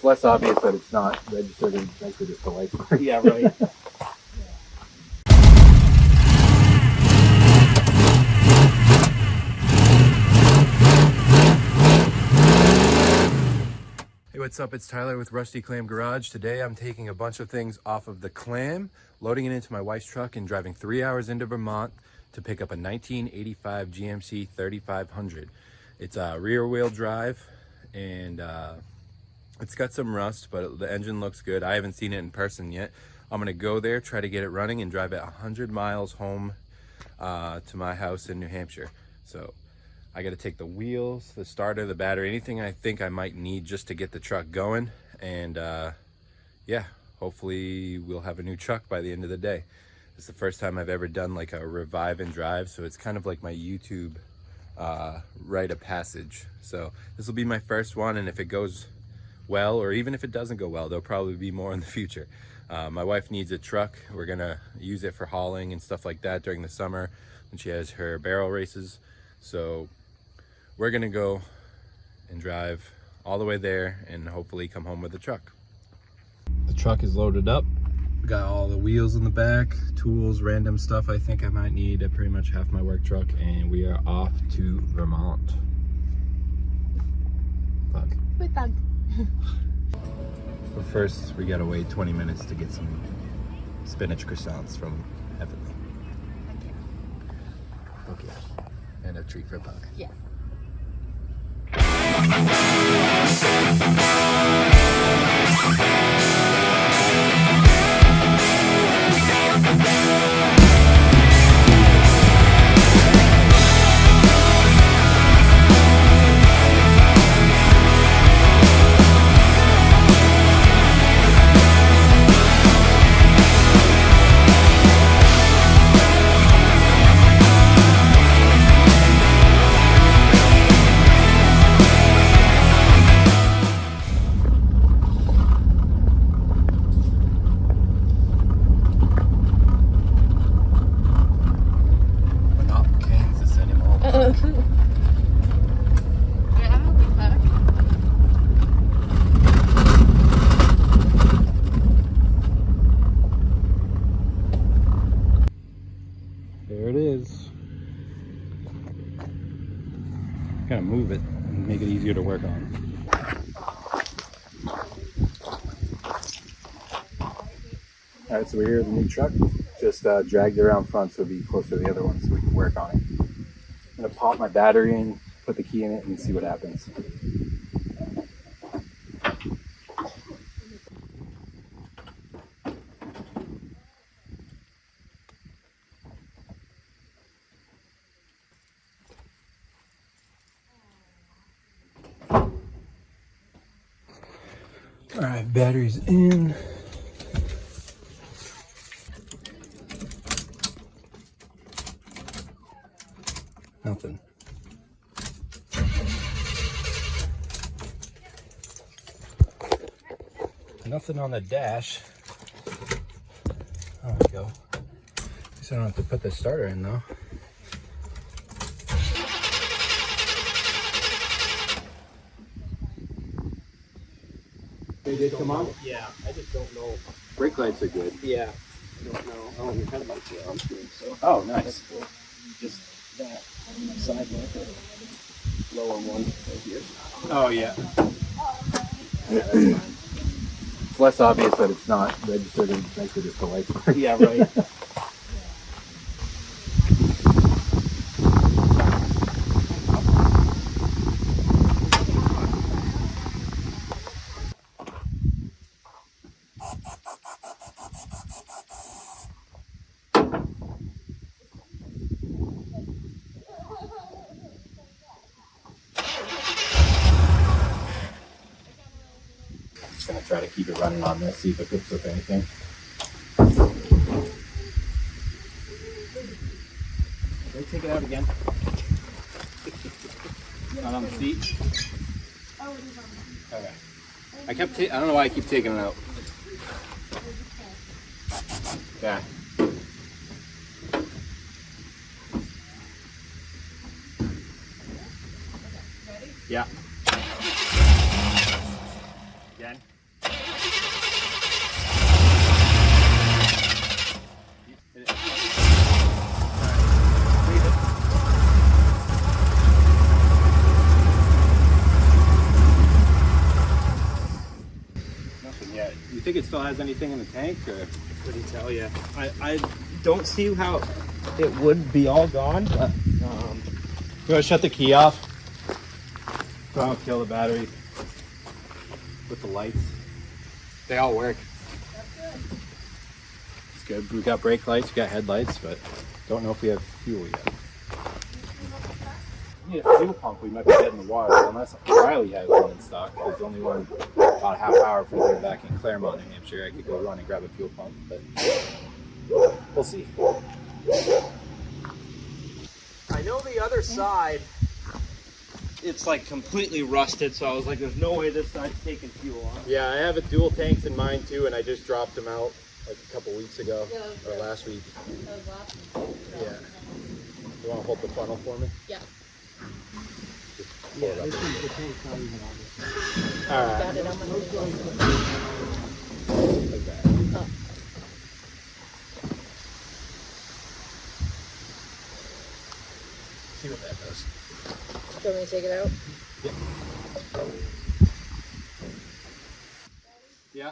less obvious that it's not registered and connected if the lights work. Yeah, right. Hey, what's up? It's Tyler with Rusty Clam Garage. Today I'm taking a bunch of things off of the Clam, loading it into my wife's truck and driving 3 hours into Vermont to pick up a 1985 GMC 3500. It's a rear wheel drive and it's got some rust, but the engine looks good. I haven't seen it in person yet. I'm gonna go there, try to get it running and drive it 100 miles home to my house in New Hampshire. So I got to take the wheels, the starter, the battery, anything I think I might need just to get the truck going. And yeah, hopefully we'll have a new truck by the end of the day. It's the first time I've ever done like a revive and drive, so it's kind of like my YouTube rite of passage. So this will be my first one, and if it goes well, or even if it doesn't go well, there'll probably be more in the future. My wife needs a truck. We're gonna use it for hauling and stuff like that during the summer when she has her barrel races. So we're gonna go and drive all the way there and hopefully come home with the truck. The truck is loaded up. Got all the wheels in the back, tools, random stuff I think I might need at pretty much half my work truck, and we are off to Vermont. Bug. With bug. But first, we gotta wait 20 minutes to get some spinach croissants from Heavenly. Okay. And a treat for Bug. Yes. There it is. Kind of move it and make it easier to work on. All right, so we're here with the new truck. Just dragged it around front so it'll be closer to the other one so we can work on it. I'm gonna pop my battery in, put the key in it, and see what happens. All right, battery's in. Nothing. Nothing on the dash. There we go. At least I don't have to put the starter in though. They did come on? Yeah, I just don't know. Brake lights are good. Yeah, I don't know. Oh, your headlights are on too, so. Oh, nice. Just that side light, the lower one right here. Oh, yeah. Yeah, that's fine. It's less obvious that it's not registered and connected if the lights work. Yeah, right. Just gonna try to keep it running on this, see if it picks up anything. Can I take it out again? Not on the seat? Okay. I don't know why I keep taking it out. Okay. Yeah. Again. think it still has anything in the tank? Or? What do you tell you? I don't see how it would be all gone, but You want to shut the key off? So I don't kill the battery with the lights. They all work. It's good. We got brake lights, we got headlights, but don't know if we have fuel yet. We need a fuel pump. We might be dead in the water, unless Riley has one in stock. There's only one about a half hour from here back in Claremont, New Hampshire. I could go run and grab a fuel pump, but we'll see. I know the other side, it's like completely rusted, so I was like, there's no way this side's taking fuel on. Yeah, I have a dual tanks in mine too, and I just dropped them out like a couple weeks ago, or last week. That was last week. Yeah. You want to hold the funnel for me? Yeah. Yeah, this is the tank's not even on this. All right. Got it. I'm gonna do this. Okay. Oh. See what that does. Do you want me to take it out? Yeah.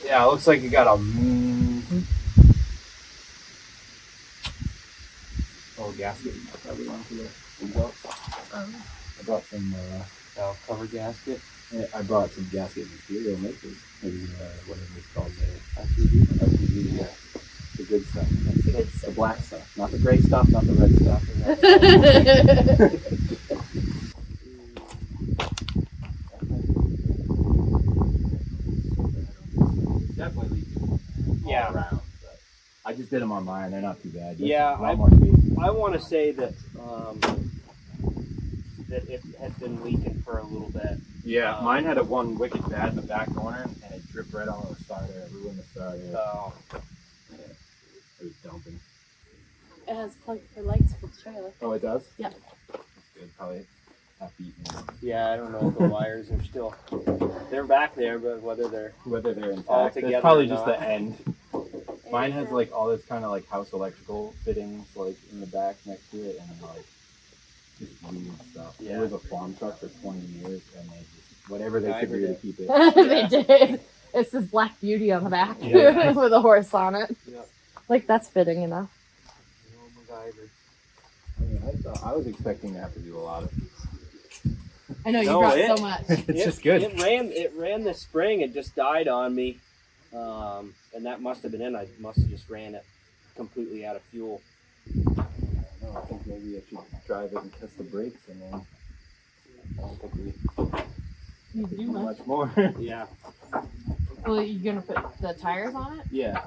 Yeah, it looks like you got a little gasket. Probably one for the belt. I brought some valve cover gasket. I brought some gasket material, maybe whatever it's called, the FPV, yeah. The good stuff. That's the black stuff, not the gray stuff, not the red stuff. Definitely leaking all around, but I just did them on mine. They're not too bad. Yeah, I want to say that that it had been leaking for a little bit. Yeah, mine had one wicked bad in the back corner, and it dripped right on the starter. It ruined the starter. Oh. Yeah, it was dumping. It has plug for lights for the trailer. Oh, it does? Yeah. That's good. Probably half beaten. Yeah, I don't know if the wires are still. They're back there, but whether they're intact. all together it's probably or just not. the end. Mine has like all this kind of like house electrical fittings like in the back next to it, and like just weird stuff. Yeah. It was a farm truck for 20 years, and they just whatever they could do to keep it. They did. It's this Black Beauty on the back with a horse on it. Yeah. Like, that's fitting enough. I mean, I was expecting to have to do a lot of. I know, you No, brought it- so much. It's just good. It ran this spring. It just died on me, and that must have been it. I must have just ran it completely out of fuel. I think maybe I should drive it and test the brakes, and then I don't think we You do do much. much more. Yeah. Well, you gonna put the tires on it? Yeah,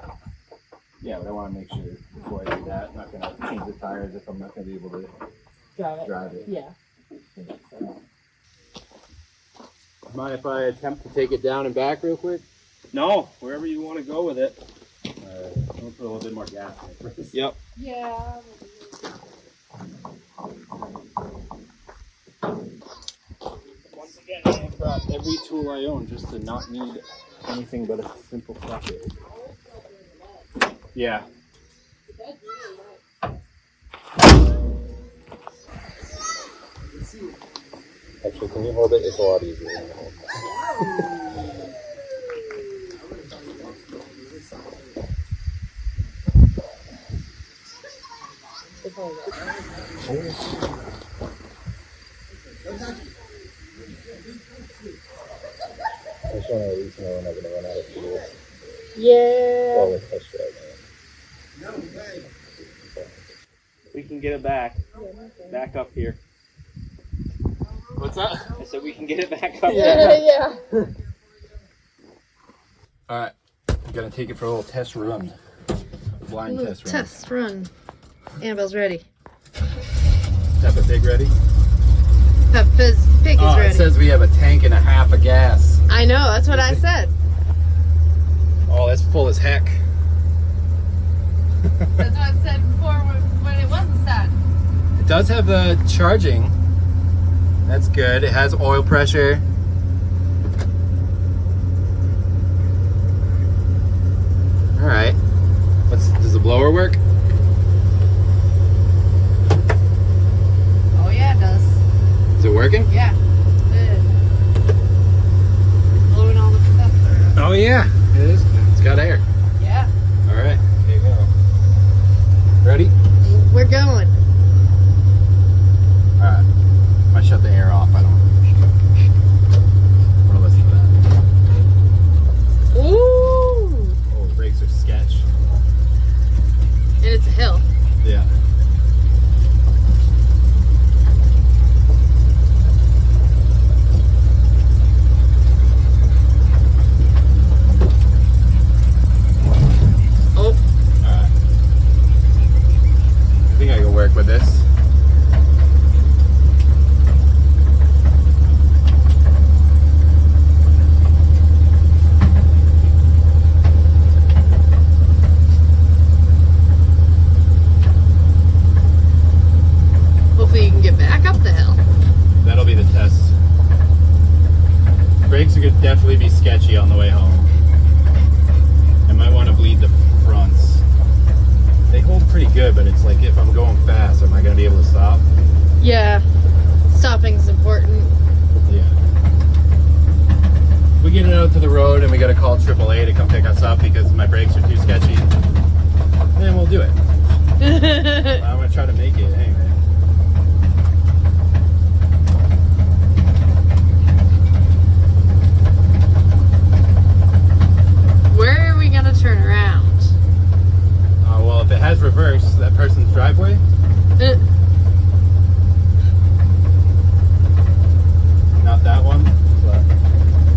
but I want to make sure before I do that, I'm not going to change the tires if I'm not going to be able to drive it. Yeah. Mind if I attempt to take it down and back real quick? No, wherever you want to go with it. I'm going to put a little bit more gas in it first. Yep. Yeah. Once again, I've got every tool I own just to not need anything but a simple bucket. Yeah. Actually, can you hold it? It's a lot easier than hold I just want to at least know when I'm going to run out of fuel. Yeah. Call it test drive. We can get it back. Back up here. What's that? I said we can get it back up there. Yeah. All right, I'm gonna take it for a little test run. Blind test run. Test run. Annabelle's ready. Peppa Pig ready? Peppa's pig is Oh, ready. it says we have a tank and a half of gas. I know, that's what I said. Oh, that's full as heck. That's what I said before when it wasn't set. It does have the charging. That's good. It has oil pressure. All right. Does the blower work? Oh yeah, it does. Is it working? Yeah. Blowing all the stuff around. Oh yeah, it is. It's got air. Yeah. All right, here you go. Ready? We're going. All right. I'm gonna shut the air off. I don't want to listen to that. Ooh. Oh, the brakes are sketch. And it's a hill. Yeah. Oh. Alright. I think I can work with this. Hopefully you can get back up the hill. That'll be the test. Brakes are gonna definitely be sketchy on the way home. I might want to bleed the fronts. They hold pretty good, but it's like if I'm going fast, am I gonna be able to stop? Yeah. Stopping's important. Yeah. If we get it out to the road and we gotta call AAA to come pick us up because my brakes are too sketchy, then we'll do it. I'm gonna try to make it anyway. Where are we gonna turn around? Well, if it has reverse, that person's driveway, not that one, but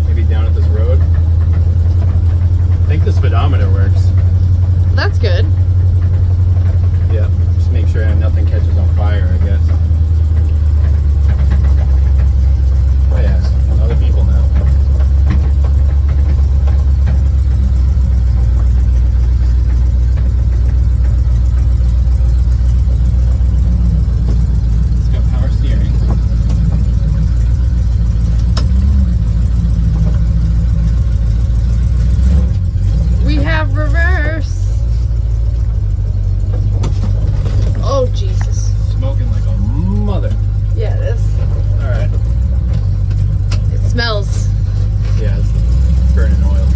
maybe down at this road. I think the speedometer works. That's good. Yeah, just make sure nothing catches on fire, I guess. Oh yes, other people now. It's got power steering. We have reverse. Oh Jesus. Smoking like a mother. Yeah, it is. Alright. It smells. Yeah, it's burning oil.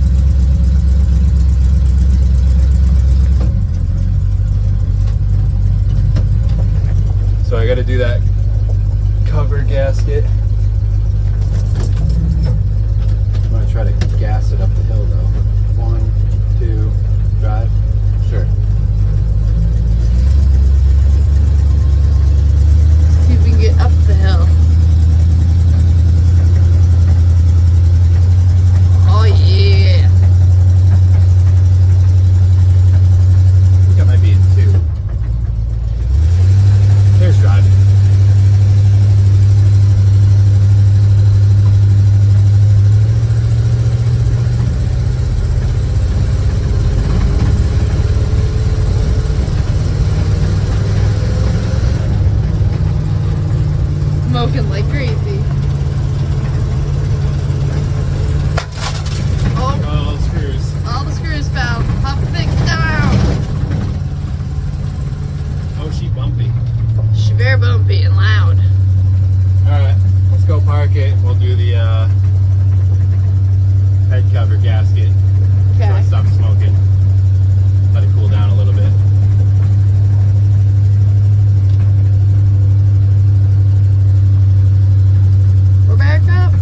So I gotta do that cover gasket. I'm gonna try to gas it up the hill though. 1, 2, drive. Sure. See if we can get up the hill. Oh yeah. I think I might be in 2. There's driving. Smoking like crazy. Oh, Oh, screws. all the screws fell. Pop things down. Oh, she bumpy. She's very bumpy and loud. Alright, let's go park it. We'll do the head cover gasket. So Okay. I stop smoking. Let it cool down a little bit. We're back up.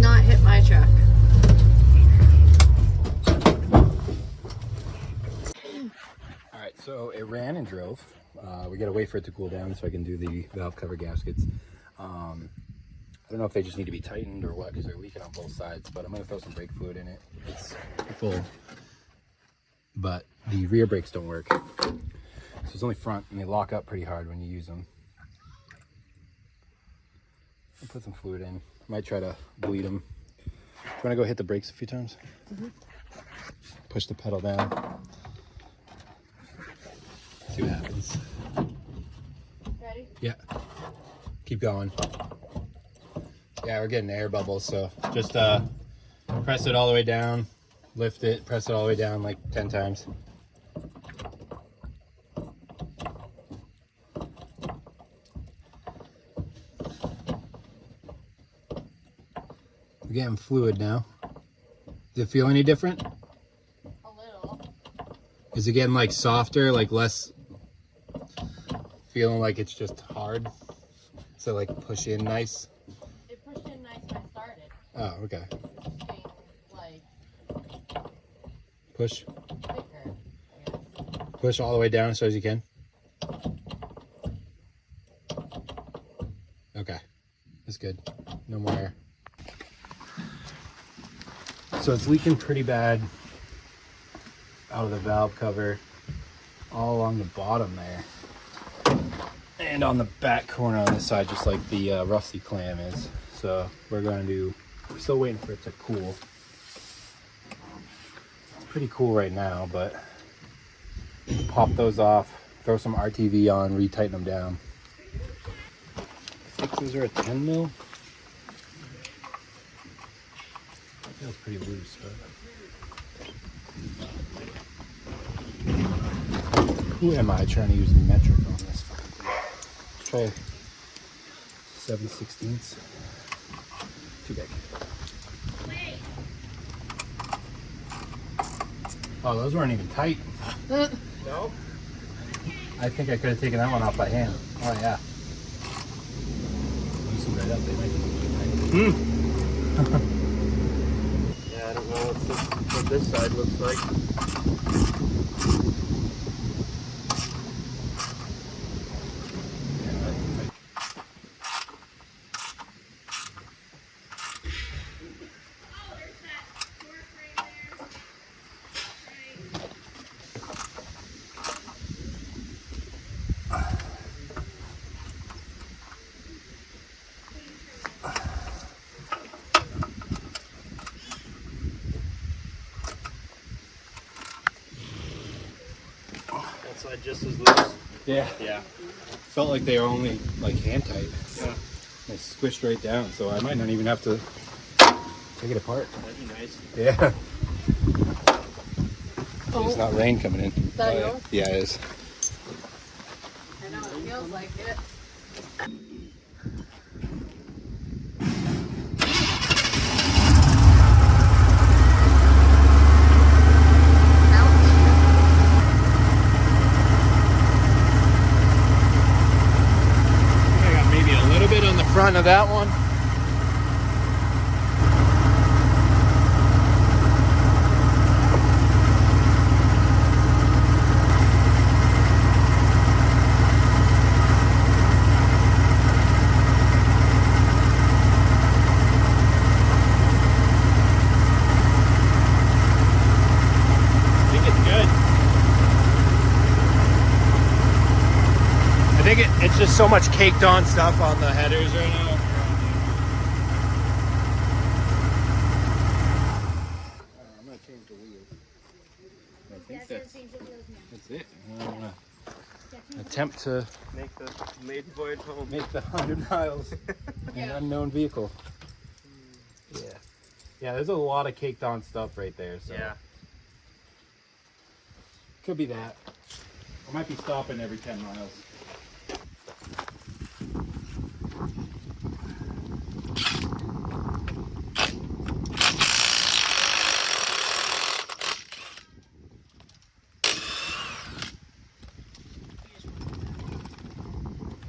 not hit my truck. All right, so it ran and drove. We gotta wait for it to cool down so I can do the valve cover gaskets. I don't know if they just need to be tightened or what, because they're leaking on both sides, but I'm gonna throw some brake fluid in it. It's full, but the rear brakes don't work. So it's only front, and they lock up pretty hard when you use them. I'll put some fluid in. Might try to bleed them. Do you wanna go hit the brakes a few times? Push the pedal down. See what happens. Ready? Yeah. Keep going. Yeah, we're getting air bubbles, so just press it all the way down, lift it, press it all the way down like 10 times. We're getting fluid now. Does it feel any different? A little. Is it getting like softer, like less, feeling like it's just hard? So like push in nice? It pushed in nice when I started. Oh, okay. It's getting, like, Push. thicker. I guess. Push all the way down as far as you can. Okay, that's good. No more air. So it's leaking pretty bad out of the valve cover, all along the bottom there, and on the back corner on this side, just like the rusty clam is. So we're still waiting for it to cool. It's pretty cool right now, but pop those off, throw some RTV on, retighten them down. I think those are a 10 mil. Feels pretty loose, but who am I trying to use metric on this fucking thing? Let's try 7/16. Too big. Oh, those weren't even tight. No? I think I could have taken that one off by hand. Oh yeah. Loosen right up. They might be tight. Yeah, I don't know what this side looks like. That side just as loose. Yeah. Yeah. Felt like they were only like hand tight. Yeah. They squished right down, so I might not even have to take it apart. That'd be nice. Yeah. Oh. It's not rain coming in. Is that yours? Yeah, it is. I know, it feels like it. I got maybe a little bit on the front of that one. I think it's good. I think it's just so much caked on stuff on the headers right now. I'm gonna change the wheels. I think that's it. I'm gonna attempt to Make the maiden voyage home. make the 100 miles in an unknown vehicle. Yeah. Yeah, there's a lot of caked on stuff right there, so Yeah. could be that. I might be stopping every 10 miles.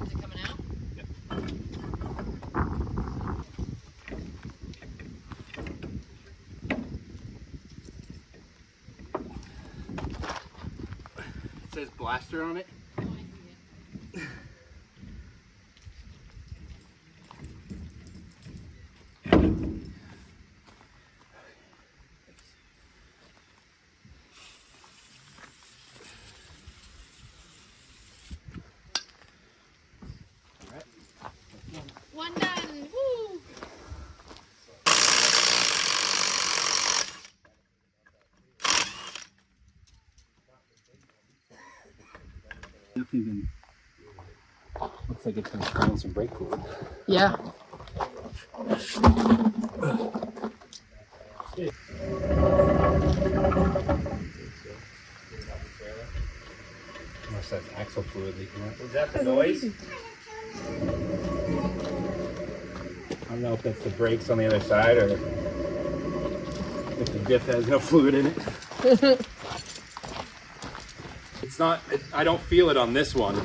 Is it coming out? It says Blaster on it. One done. Woo! Looks like it's been spraying some brake fluid. Yeah. Unless that's axle fluid leaking out. Was that the noise? I don't know if that's the brakes on the other side or if the diff has no fluid in it. It's not, I don't feel it on this one.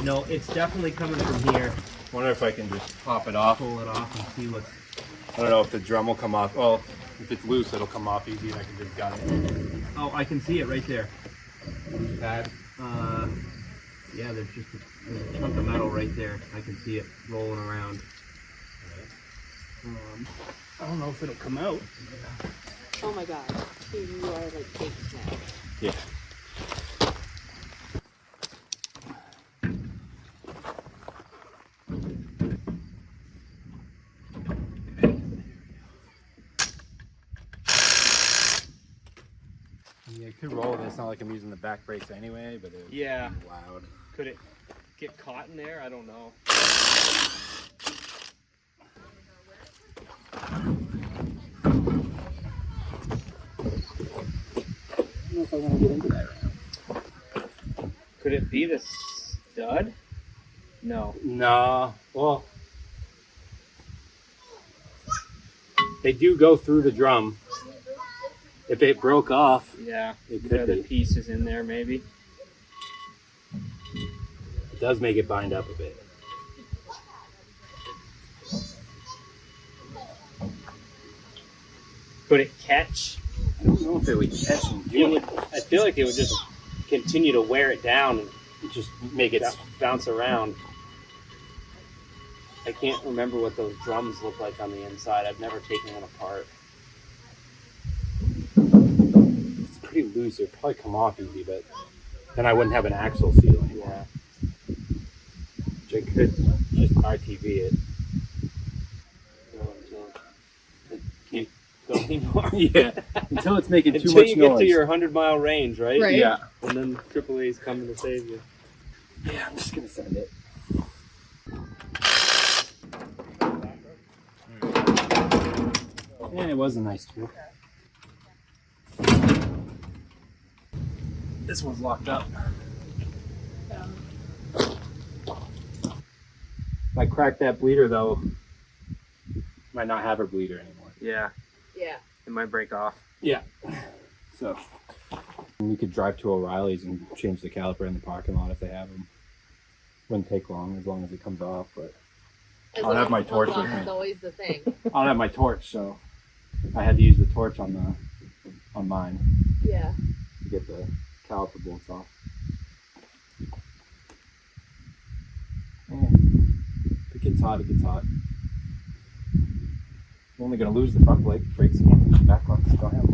No, it's definitely coming from here. Wonder if I can just pop it off. Pull it off and see what's. I don't know if the drum will come off. Well, if it's loose, it'll come off easy and I can just gut it. Oh, I can see it right there. Loose pad. Yeah, there's just there's a chunk of metal right there. I can see it rolling around. I don't know if it'll come out. Oh my god. You are like baked now. Yeah. Yeah, it could roll. It's not like I'm using the back brakes anyway, but it's Yeah. loud. Could it get caught in there? I don't know. I don't know if I want to get into that right now. Could it be the stud? No. No. Well, they do go through the drum. If it broke off, Yeah. it The could other be. piece is in there, maybe. It does make it bind up a bit. Could it catch? I don't know if it would catch and do it. I feel like it would just continue to wear it down and Just make it. bounce around. I can't remember what those drums look like on the inside. I've never taken one apart. It's pretty loose. It'd probably come off easy, but then I wouldn't have an axle seal anymore. Yeah. Which I could just RTV it. It can't go anymore. Yeah. Until it's making too Until much you noise. get to your 100-mile range, right? Right. Yeah. And then AAA's coming to save you. Yeah, I'm just gonna send it. And it was a nice tool. This one's locked up. If I crack that bleeder though, might not have a bleeder anymore. Yeah. Yeah. It might break off. Yeah. So you could drive to O'Reilly's and change the caliper in the parking lot if they have them. Wouldn't take long as it comes off, but As I'll have long my as it torch comes with off me. is always the thing. I don't have my torch, so I had to use the torch on mine Yeah. to get the caliper bolts off. If it gets hot, it gets hot. I'm only gonna lose the front brakes again, the back ones. Go ahead.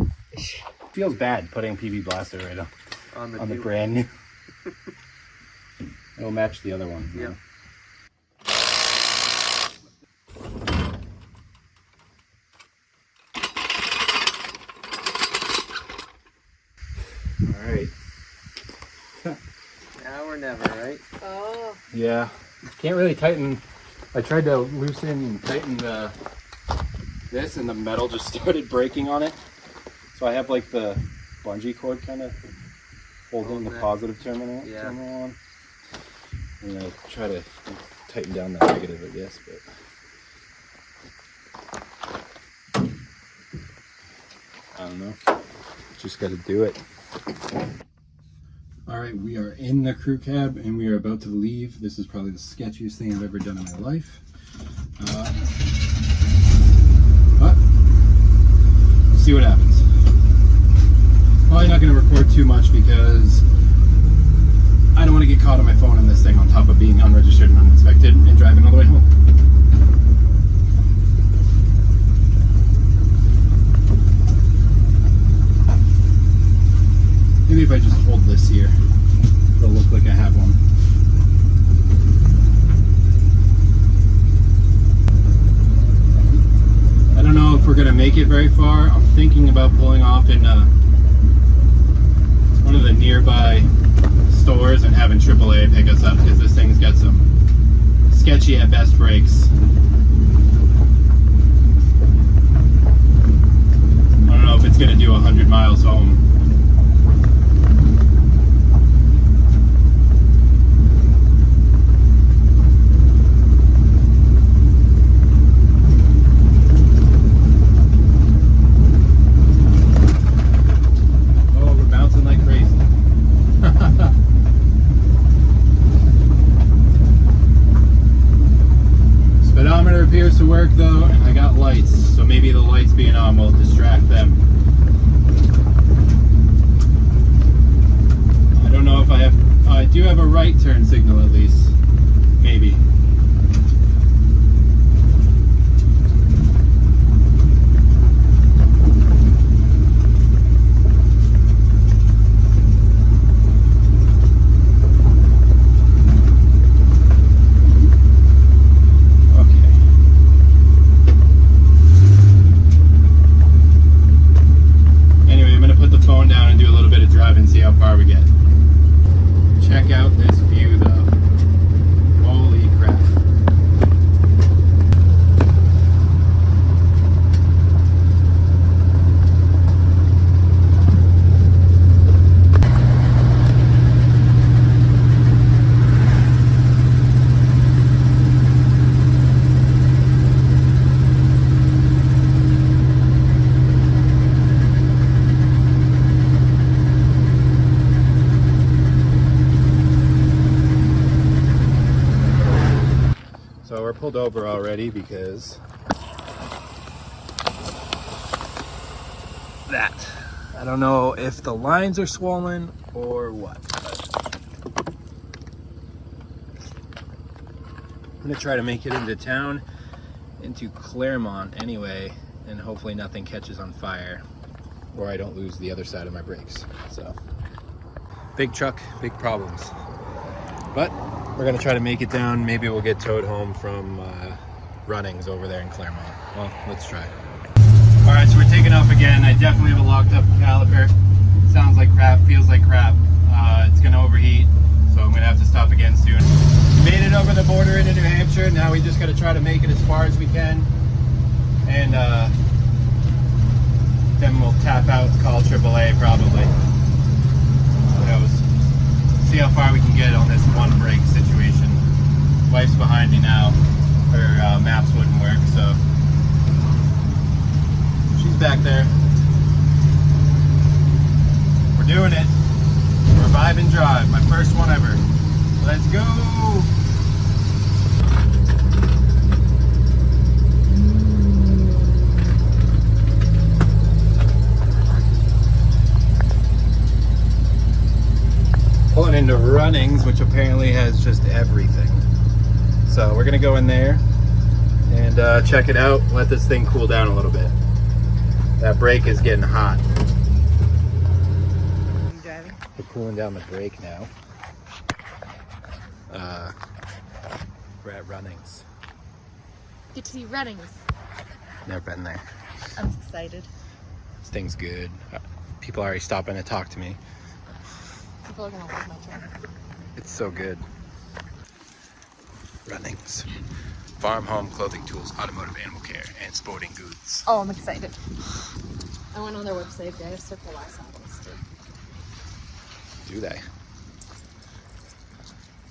Feels bad putting PB Blaster right on the brand new. It'll match the other ones. Yeah. All right. Now or never, right? Oh. Yeah. Can't really tighten. I tried to loosen and tighten this, and the metal just started breaking on it. So I have like the bungee cord kind of holding the positive terminal on. I'm gonna try to tighten down the negative, I guess, but I don't know. Just got to do it. All right, we are in the crew cab and we are about to leave. This is probably the sketchiest thing I've ever done in my life. But we'll see what happens. Probably not going to record too much because want to get caught on my phone on this thing on top of being unregistered and uninspected and driving all the way home. Maybe if I just hold this here, it'll look like I have one. I don't know if we're gonna make it very far. I'm thinking about pulling off in one of the nearby stores and having AAA pick us up, because this thing's got some sketchy at best brakes. I don't know if it's gonna do 100 miles home. Appears to work though, and I got lights, so maybe the lights being on will distract them. I don't know if I do have a right turn signal at least, maybe. And see how far we get. Check out this view though. Holy crap. So we're pulled over already because that. I don't know if the lines are swollen or what. I'm gonna try to make it into town, into Claremont anyway, and hopefully nothing catches on fire or I don't lose the other side of my brakes. So, big truck, big problems. But we're gonna try to make it down. Maybe we'll get towed home from Runnings over there in Claremont. Well, let's try. All right, so we're taking off again. I definitely have a locked up caliper. Sounds like crap, feels like crap. It's gonna overheat, so I'm gonna have to stop again soon. We made it over the border into New Hampshire. Now we just gotta try to make it as far as we can. And then we'll tap out, call AAA probably. Who knows? See how far we can get on this one brake situation. Wife's behind me now. Her maps wouldn't work, so she's back there. We're doing it. Revive and drive. My first one ever. Let's go! Pulling into Runnings, which apparently has just everything. So we're gonna go in there and check it out, let this thing cool down a little bit. That brake is getting hot. You driving? We're cooling down the brake now. We're at Runnings. Get to see Runnings. Never been there. I'm excited. This thing's good. People are already stopping to talk to me. People are gonna love my truck. It's so good. Runnings. Farm, home, clothing, tools, automotive, animal care, and sporting goods. Oh, I'm excited. I went on their website. They have Circle S on this too. Do they?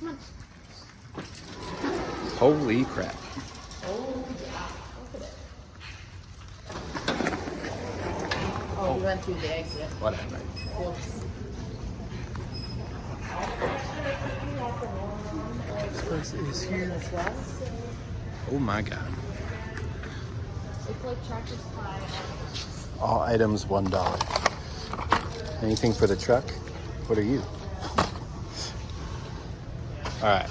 Come on. Holy crap. Oh yeah. Look at it. Oh, we went through the exit. Whatever. Whoops. This place is huge. Oh my god. It's like Tractor Supply. All items $1. Anything for the truck? What are you? All right.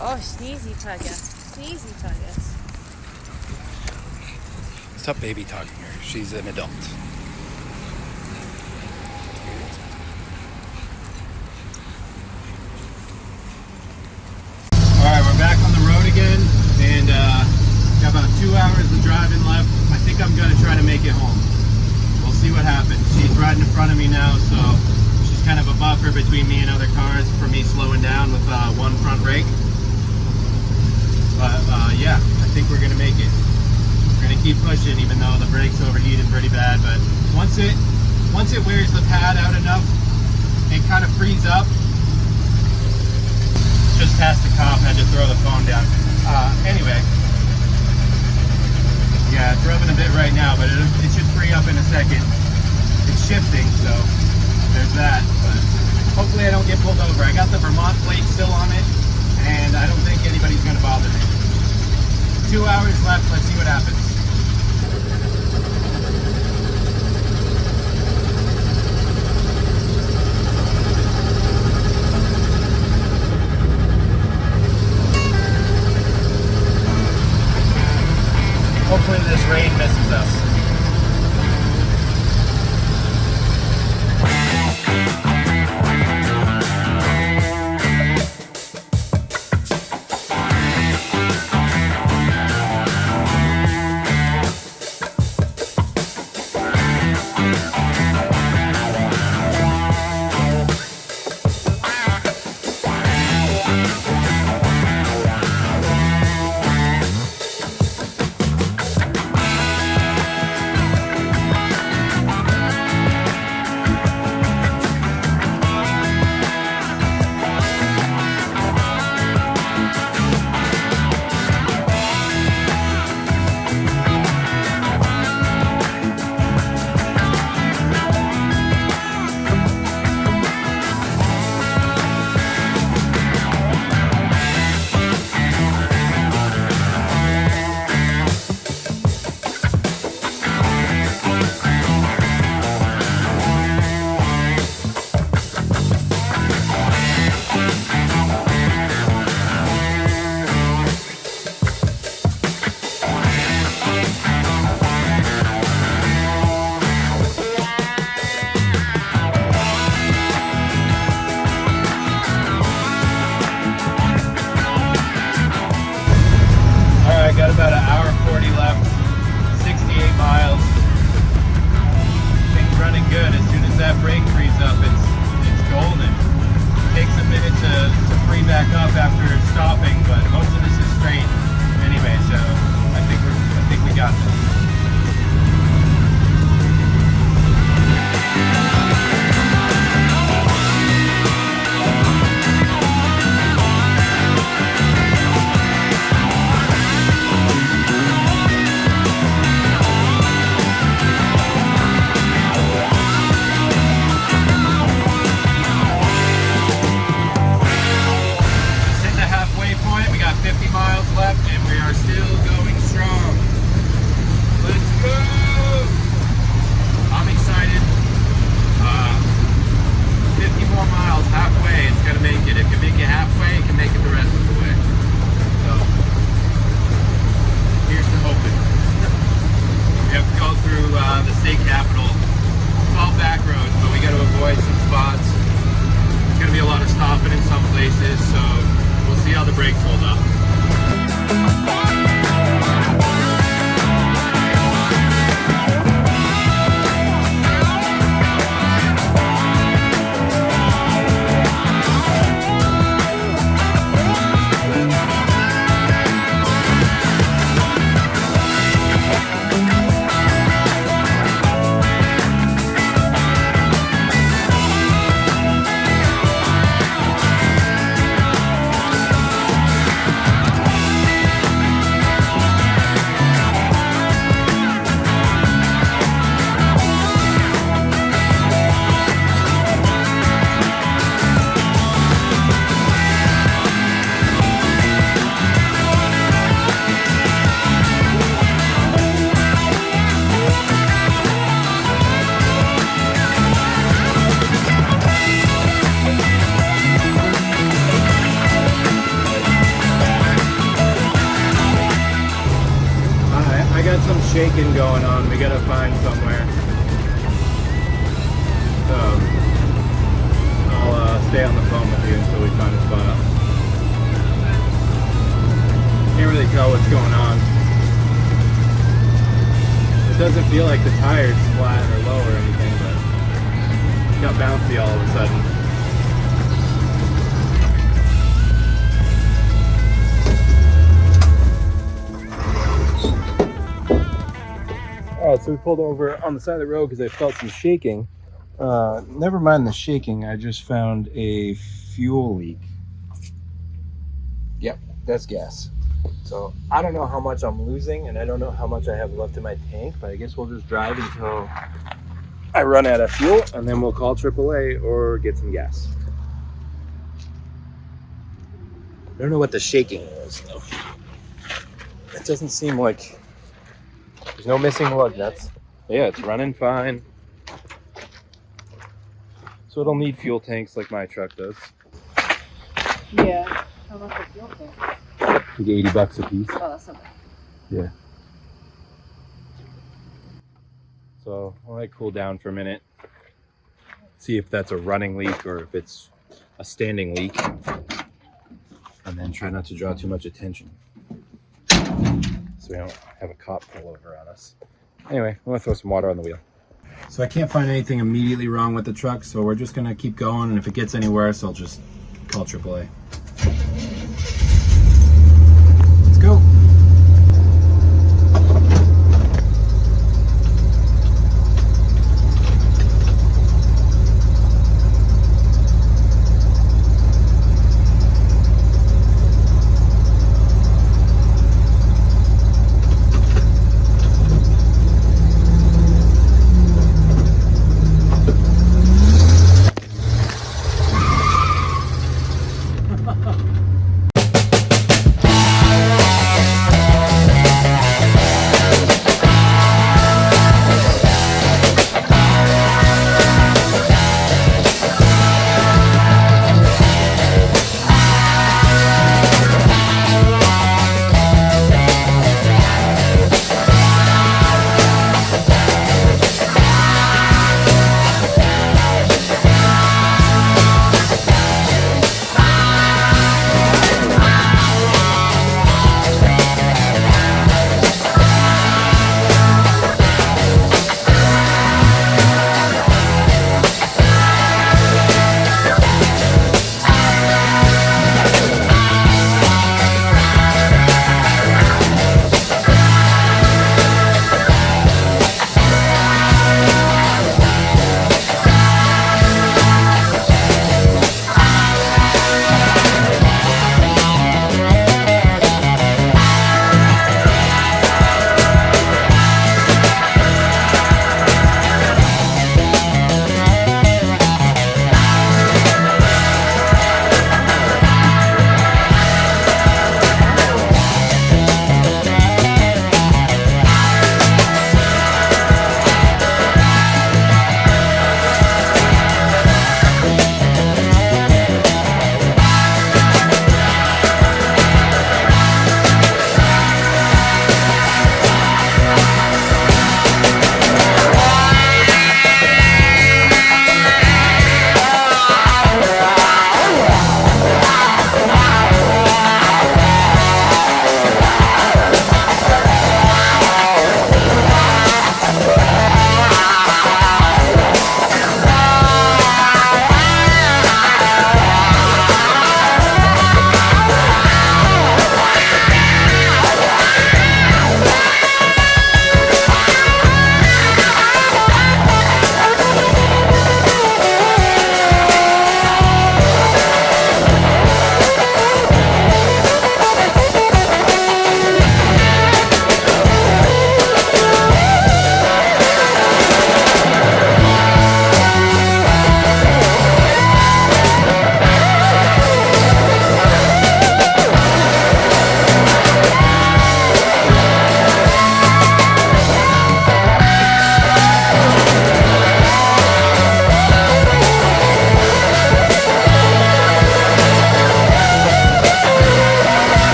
Oh, sneezy pugga. Sneezy puggas. Stop baby talking her. She's an adult. Alright, we're back on the road again, and got about 2 hours of driving left. I think I'm gonna try to make it home. We'll see what happens. She's right in front of me now, so she's kind of a buffer between me and other cars for me slowing down with one front brake. But yeah, I think we're gonna make it. We're gonna keep pushing, even though the brakes overheated pretty bad. But once it wears the pad out enough, it kind of frees up. Just past the cop, had to throw the phone down. Anyway, yeah, it's rubbing a bit right now, but it should free up in a second. It's shifting, so there's that. But hopefully I don't get pulled over. I got the Vermont plate still on it, and I don't think anybody's gonna bother me. 2 hours left, let's see what happens. Hopefully this rain misses us. About an hour 40 left, 68 miles. Things running good. As soon as that brake frees up, it's golden. It takes a minute to free back up after stopping, but most of this is straight anyway, so I think we got this. I got some shaking going on. We gotta find somewhere. So I'll stay on the phone with you until we find a spot. Can't really tell what's going on. It doesn't feel like the tire's flat or low or anything, but it got bouncy all of a sudden. Alright, so we pulled over on the side of the road because I felt some shaking. Never mind the shaking, I just found a fuel leak. Yep, that's gas. So I don't know how much I'm losing and I don't know how much I have left in my tank, but I guess we'll just drive until I run out of fuel and then we'll call AAA or get some gas. I don't know what the shaking is though. It doesn't seem like there's no missing lug nuts. Yeah, it's running fine. So it'll need fuel tanks like my truck does. Yeah. How much a fuel tank? Like $80 a piece. Oh, that's not bad. Yeah. So I'll let it cool down for a minute. See if that's a running leak or if it's a standing leak. And then try not to draw too much attention, so we don't have a cop pull over on us. Anyway, I'm gonna throw some water on the wheel. So I can't find anything immediately wrong with the truck, so we're just gonna keep going, and if it gets any worse, I'll just call AAA. Let's go.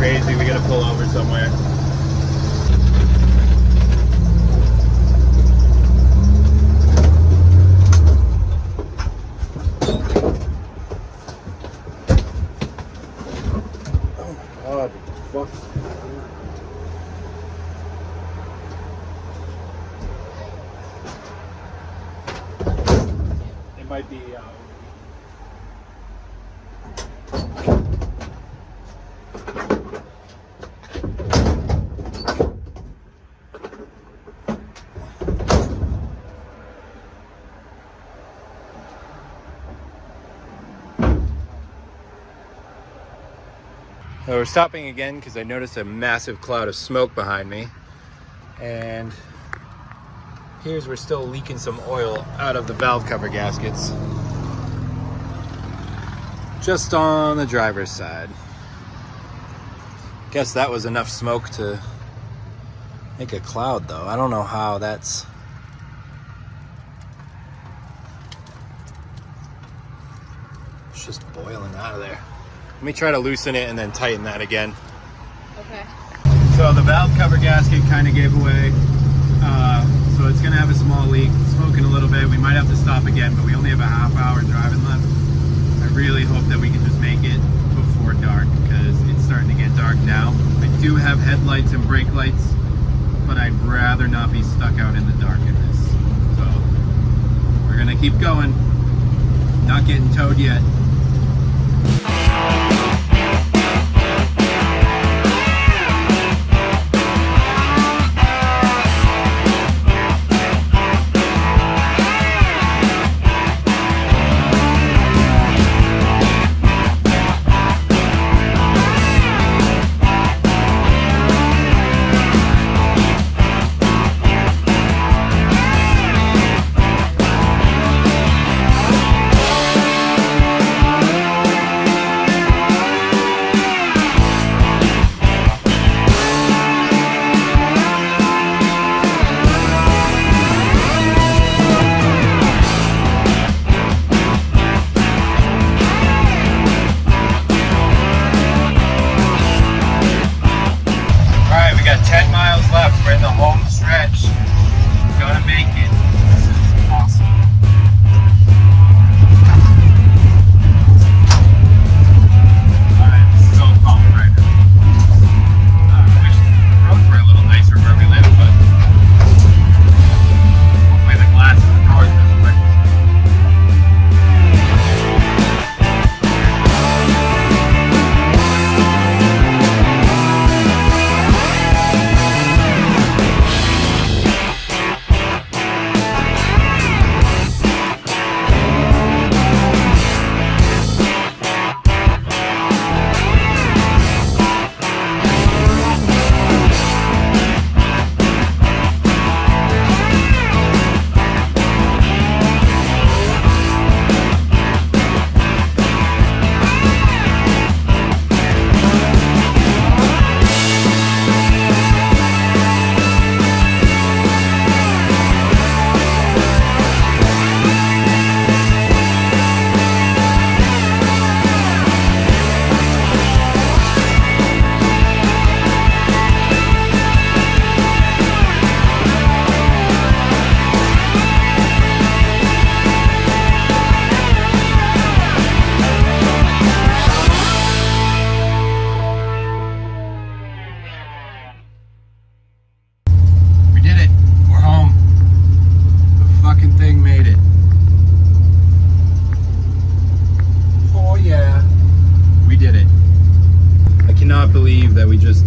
crazy. We gotta pull over somewhere. God, fuck. It might be. So we're stopping again because I noticed a massive cloud of smoke behind me, and here's we're still leaking some oil out of the valve cover gaskets just on the driver's side. Guess that was enough smoke to make a cloud though. I don't know how that's... It's just boiling out of there. Let me try to loosen it and then tighten that again. Okay. So the valve cover gasket kind of gave away. So it's gonna have a small leak, smoking a little bit. We might have to stop again, but we only have a half-hour driving left. I really hope that we can just make it before dark because it's starting to get dark now. I do have headlights and brake lights, but I'd rather not be stuck out in the dark in this. So we're gonna keep going. Not getting towed yet.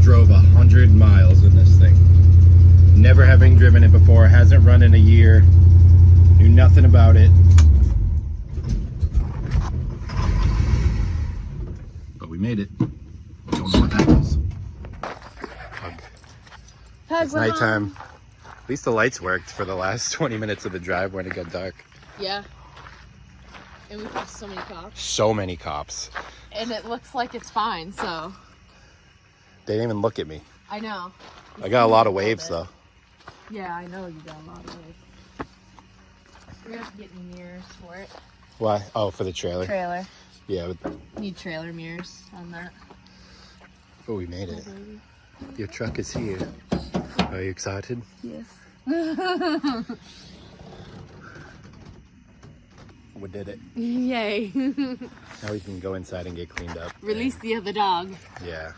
drove 100 miles in this thing. Never having driven it before, hasn't run in a year, knew nothing about it. But we made it. Don't know what that was. It's nighttime. At least the lights worked for the last 20 minutes of the drive when it got dark. Yeah. And we passed so many cops. So many cops. And it looks like it's fine, so. They didn't even look at me. I know. I got a lot of waves though. Yeah, I know you got a lot of waves. We're gonna have to get mirrors for it. Why? Oh, for the trailer. Trailer. Yeah. Need trailer mirrors on that. Oh, we made it. Your truck is here. Are you excited? Yes. We did it. Yay. Now we can go inside and get cleaned up. Release the other dog. Yeah.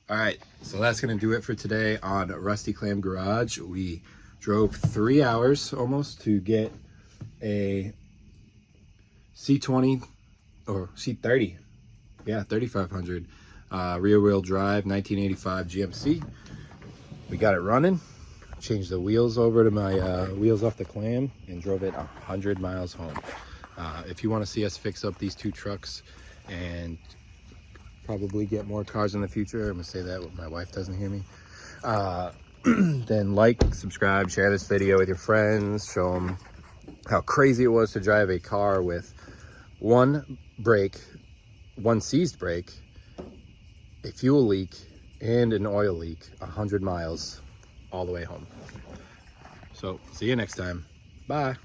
All right, so that's gonna do it for today on Rusty Clam Garage. We drove 3 hours almost to get a C20 or C30, yeah, 3500 rear wheel drive 1985 GMC. We got it running, changed the wheels over to my wheels off the Clam, and drove it 100 miles home. If you want to see us fix up these two trucks and probably get more cars in the future, I'm gonna say that when my wife doesn't hear me, then like, subscribe, share this video with your friends, show them how crazy it was to drive a car with one brake, one seized brake, a fuel leak, and an oil leak 100 miles all the way home. So see you next time. Bye.